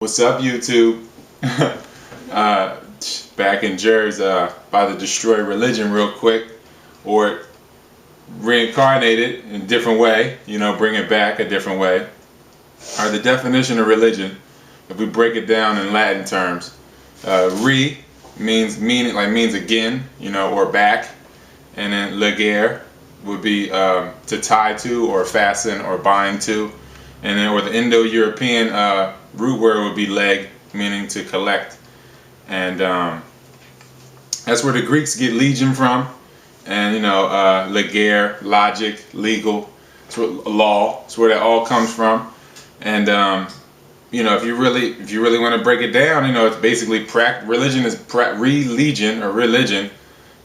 What's up, YouTube? uh, Back in Jersey, about to destroy religion real quick, or reincarnate it in a different way. Bring it back a different way. Or the definition of religion, if we break it down in Latin terms, means again, or back, and then legere would be to tie to, or fasten, or bind to, and then or the Indo-European root word would be leg, meaning to collect, and that's where the Greeks get legion from, and legere, logic, legal, it's where, law, it's where that all comes from, and if you really want to break it down, it's basically religion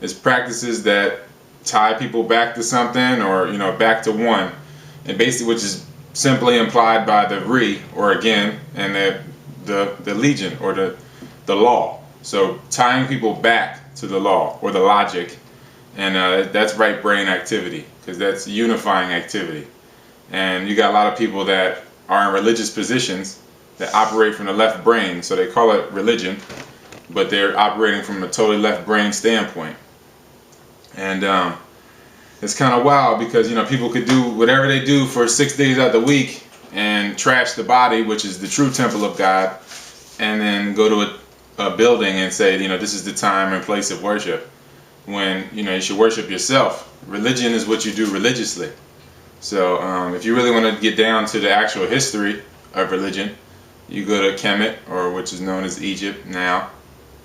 is practices that tie people back to something, or back to one, and basically which is simply implied by the or again, and the legion, or the law. So tying people back to the law or the logic, and that's right brain activity, because that's unifying activity. And you got a lot of people that are in religious positions that operate from the left brain, so they call it religion, but they're operating from a totally left brain standpoint. And it's kind of wild, because people could do whatever they do for 6 days out of the week and trash the body, which is the true temple of God, and then go to a building and say, this is the time and place of worship, when you should worship yourself. Religion is what you do religiously. So if you really want to get down to the actual history of religion, you go to Kemet, or which is known as Egypt now.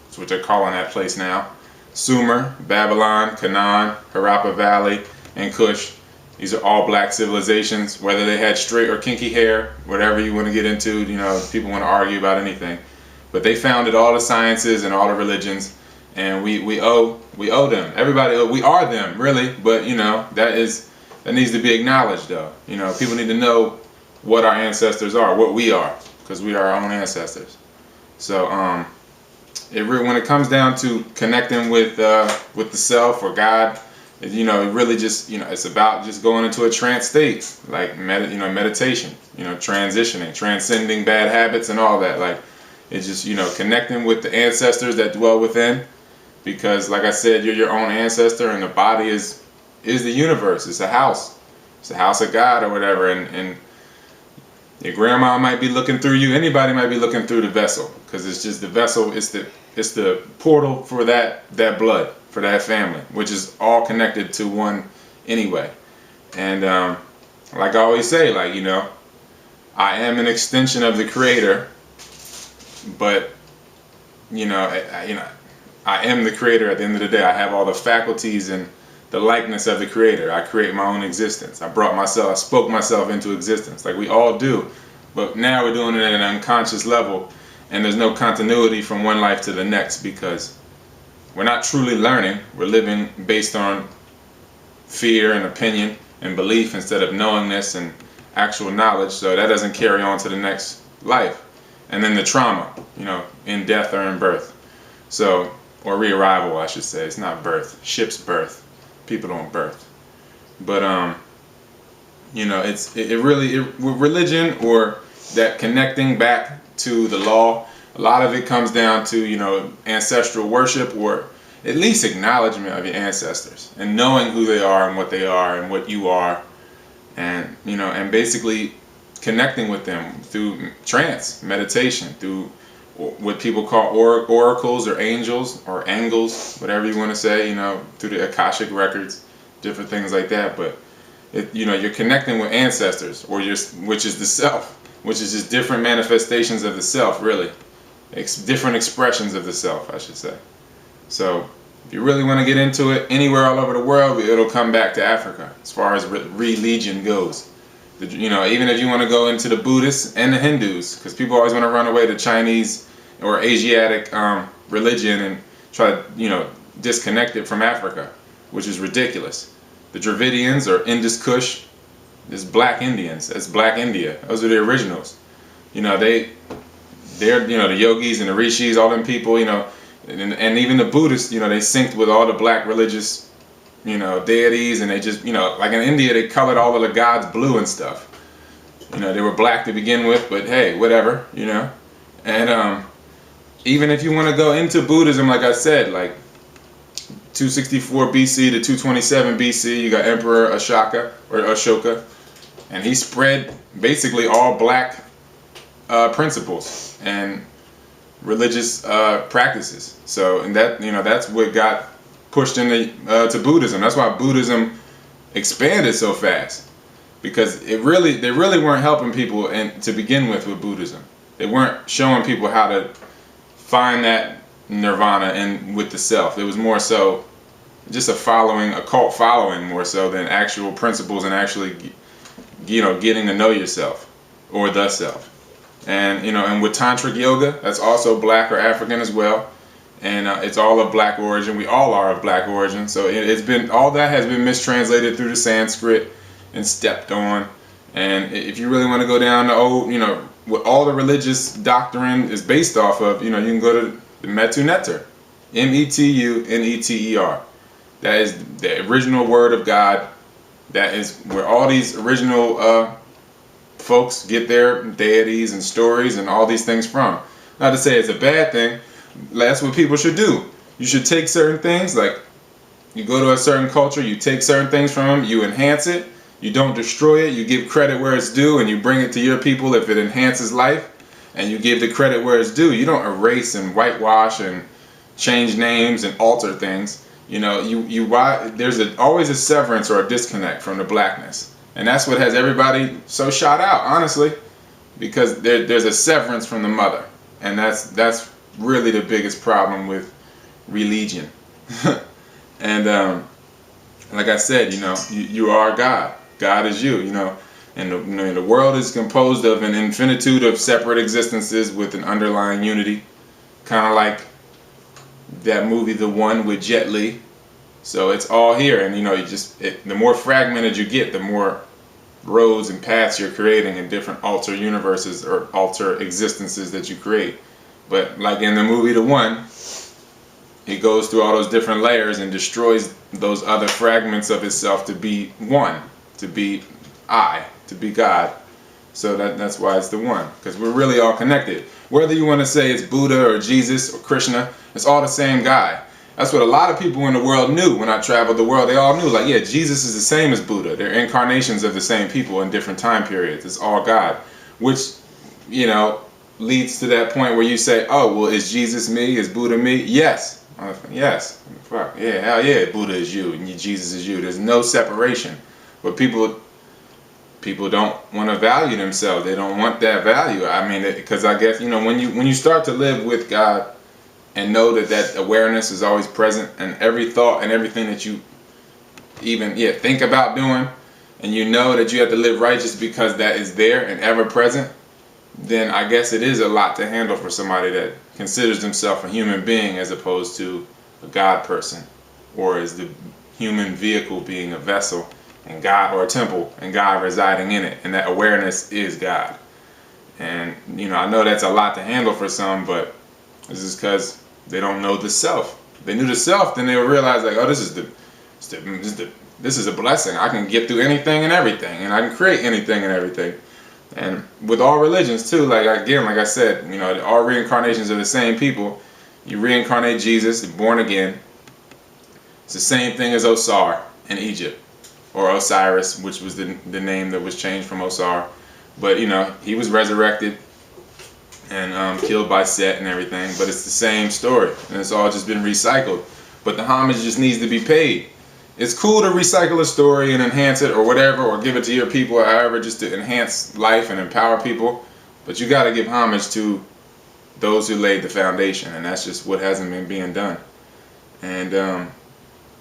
That's what they're calling that place now. Sumer, Babylon, Canaan, Harappa Valley, and Kush. These are all black civilizations, whether they had straight or kinky hair, whatever you want to get into. People want to argue about anything, but they founded all the sciences and all the religions, and we owe them. Everybody, we are them, really. But that needs to be acknowledged, though. People need to know what our ancestors are, what we are, because we are our own ancestors. So when it comes down to connecting with the self or God, it really just it's about just going into a trance state, like meditation, transitioning, transcending bad habits and all that. Like, it's just connecting with the ancestors that dwell within, because like I said, you're your own ancestor, and the body is the universe. It's a house. It's a house of God, or whatever, and your grandma might be looking through you. Anybody might be looking through the vessel, because it's just the vessel. It's the portal for that blood, for that family, which is all connected to one anyway. And like I always say, I am an extension of the Creator, but I am the Creator. At the end of the day, I have all the faculties and the likeness of the Creator. I create my own existence. I spoke myself into existence, like we all do. But now we're doing it at an unconscious level, and there's no continuity from one life to the next, because we're not truly learning. We're living based on fear and opinion and belief, instead of knowingness and actual knowledge. So that doesn't carry on to the next life. And then the trauma, in death or in birth. So, or re-arrival, I should say. It's not birth. Ship's birth. People don't birth. But religion, or that connecting back to the law, a lot of it comes down to ancestral worship, or at least acknowledgement of your ancestors, and knowing who they are and what they are and what you are, and and basically connecting with them through trance meditation, through what people call oracles, or angels, or angles, whatever you want to say, through the Akashic records, different things like that. But you're connecting with ancestors, which is the self, which is just different manifestations of the self, really. Different expressions of the self, I should say. So if you really want to get into it, anywhere all over the world, it'll come back to Africa as far as religion goes. Even if you want to go into the Buddhists and the Hindus, because people always want to run away to Chinese or Asiatic religion and try to disconnect it from Africa, which is ridiculous. The Dravidians, or Indus Kush, is Black Indians. That's Black India. Those are the originals. They're the yogis and the rishis, all them people. And even the Buddhists. They synced with all the black religious deities, and they just like in India, they colored all of the gods blue and stuff. They were black to begin with, but hey, whatever. And even if you want to go into Buddhism, like I said, like 264 BC to 227 BC, you got Emperor Ashoka, and he spread basically all black principles and religious practices. So, and that, you know, that's what got pushed into to Buddhism. That's why Buddhism expanded so fast, because they really weren't helping people to begin with Buddhism. They weren't showing people how to find that nirvana and with the self. It was more so just a cult following, more so than actual principles and actually, you know, getting to know yourself or the self. And, you know, and with tantric yoga, that's also black or African as well, and it's all of black origin. We all are of black origin. So it's been, all that has been mistranslated through the Sanskrit and stepped on. And if you really want to go down the old, you know, what all the religious doctrine is based off of, you know, you can go to the Metu Neter, Metuneter. That is the original word of God. That is where all these original folks get their deities and stories and all these things from. Not to say it's a bad thing. That's what people should do. You should take certain things, like you go to a certain culture, you take certain things from them, you enhance it, you don't destroy it, you give credit where it's due, and you bring it to your people if it enhances life, and you give the credit where it's due. You don't erase and whitewash and change names and alter things. You know, there's always a severance or a disconnect from the blackness. And that's what has everybody so shot out, honestly, because there's a severance from the mother. And that's really the biggest problem with religion. And like I said, you know, you are God. God is you, you know. And the world is composed of an infinitude of separate existences with an underlying unity. Kind of like that movie The One with Jet Li. So it's all here, and you know, the more fragmented you get, the more roads and paths you're creating in different alter universes or alter existences that you create. But like in the movie The One, he goes through all those different layers and destroys those other fragments of himself to be one, to be I, to be God. So that's why it's the one, because we're really all connected. Whether you want to say it's Buddha or Jesus or Krishna, it's all the same guy. That's what a lot of people in the world knew when I traveled the world. They all knew, like, yeah, Jesus is the same as Buddha. They're incarnations of the same people in different time periods. It's all God, which, you know, leads to that point where you say, oh, well, is Jesus me? Is Buddha me? Yes. Yes. Fuck. Yeah, hell yeah, Buddha is you and Jesus is you. There's no separation. But people don't want to value themselves. They don't want that value. I mean, because I guess, you know, when you start to live with God and know that awareness is always present, and every thought and everything that you even think about doing, and you know that you have to live righteous because that is there and ever present, then I guess it is a lot to handle for somebody that considers themselves a human being as opposed to a God person, or as the human vehicle being a vessel and God, or a temple and God residing in it, and that awareness is God. And you know, I know that's a lot to handle for some, but this is because they don't know the self. If they knew the self, then they would realize, like, oh, this is a blessing. I can get through anything and everything, and I can create anything and everything. And with all religions too, like I said, you know, all reincarnations are the same people. You reincarnate Jesus, born again. It's the same thing as Osar in Egypt, or Osiris, which was the name that was changed from Osar. But you know, he was resurrected and killed by Set and everything. But it's the same story, and it's all just been recycled. But the homage just needs to be paid. It's cool to recycle a story and enhance it or whatever, or give it to your people or however, just to enhance life and empower people. But you got to give homage to those who laid the foundation, and that's just what hasn't been being done. And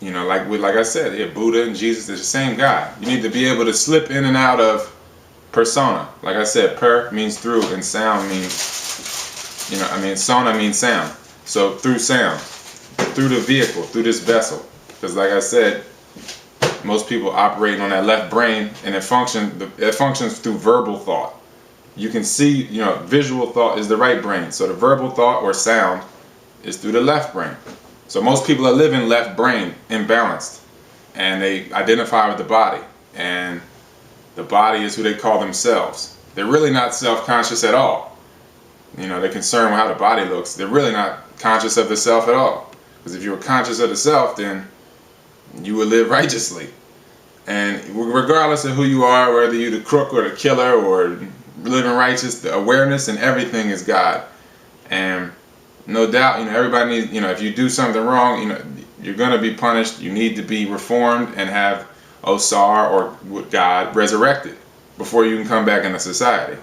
you know, like I said, yeah, Buddha and Jesus are the same guy. You need to be able to slip in and out of persona. Like I said, per means through, and sound means, you know, I mean, sona means sound. So through sound, through the vehicle, through this vessel. Because like I said, most people operate on that left brain, and it functions through verbal thought. You can see, you know, visual thought is the right brain. So the verbal thought or sound is through the left brain. So most people are living left brain imbalanced, and they identify with the body, and the body is who they call themselves. They're really not self-conscious at all. They're concerned with how the body looks. They're really not conscious of the self at all. Because if you were conscious of the self, then you would live righteously. And regardless of who you are, whether you're the crook or the killer or living righteous, the awareness and everything is God. And no doubt, everybody needs, if you do something wrong, you're going to be punished. You need to be reformed and have Osar or God resurrected before you can come back into society.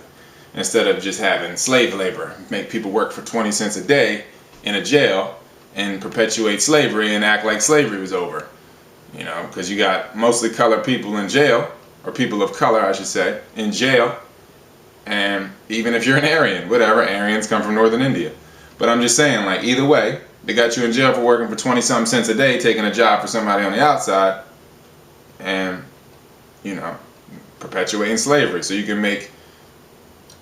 Instead of just having slave labor, make people work for 20 cents a day in a jail and perpetuate slavery and act like slavery was over. Because you got mostly colored people in jail, or people of color, I should say, in jail. And even if you're an Aryan, whatever, Aryans come from northern India. But I'm just saying, like, either way, they got you in jail for working for 20-something cents a day, taking a job for somebody on the outside, and, perpetuating slavery. So you can make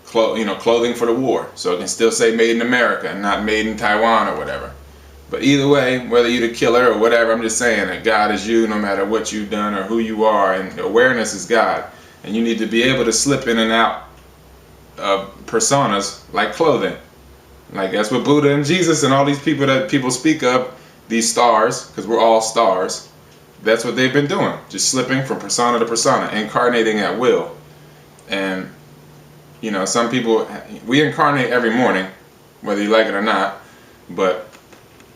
clothing for the war. So it can still say made in America and not made in Taiwan or whatever. But either way, whether you're the killer or whatever, I'm just saying that God is you no matter what you've done or who you are, and awareness is God. And you need to be able to slip in and out of personas like clothing. Like that's what Buddha and Jesus and all these people that people speak of, these stars, because we're all stars, that's what they've been doing. Just slipping from persona to persona, incarnating at will. And, some people, we incarnate every morning, whether you like it or not, but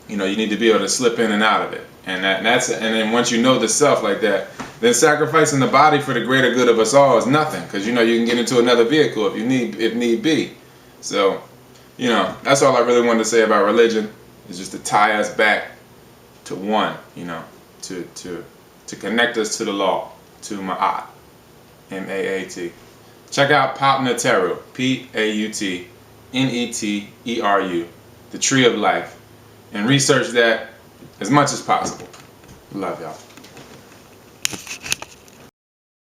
you need to be able to slip in and out of it, and then once you know the self like that, then sacrificing the body for the greater good of us all is nothing, because you can get into another vehicle if need be. So, that's all I really wanted to say about religion, is just to tie us back to one, to connect us to the law, to Ma'at, M-A-A-T. Check out Pautneteru, P-A-U-T-N-E-T-E-R-U, the Tree of Life. And research that as much as possible. Love y'all.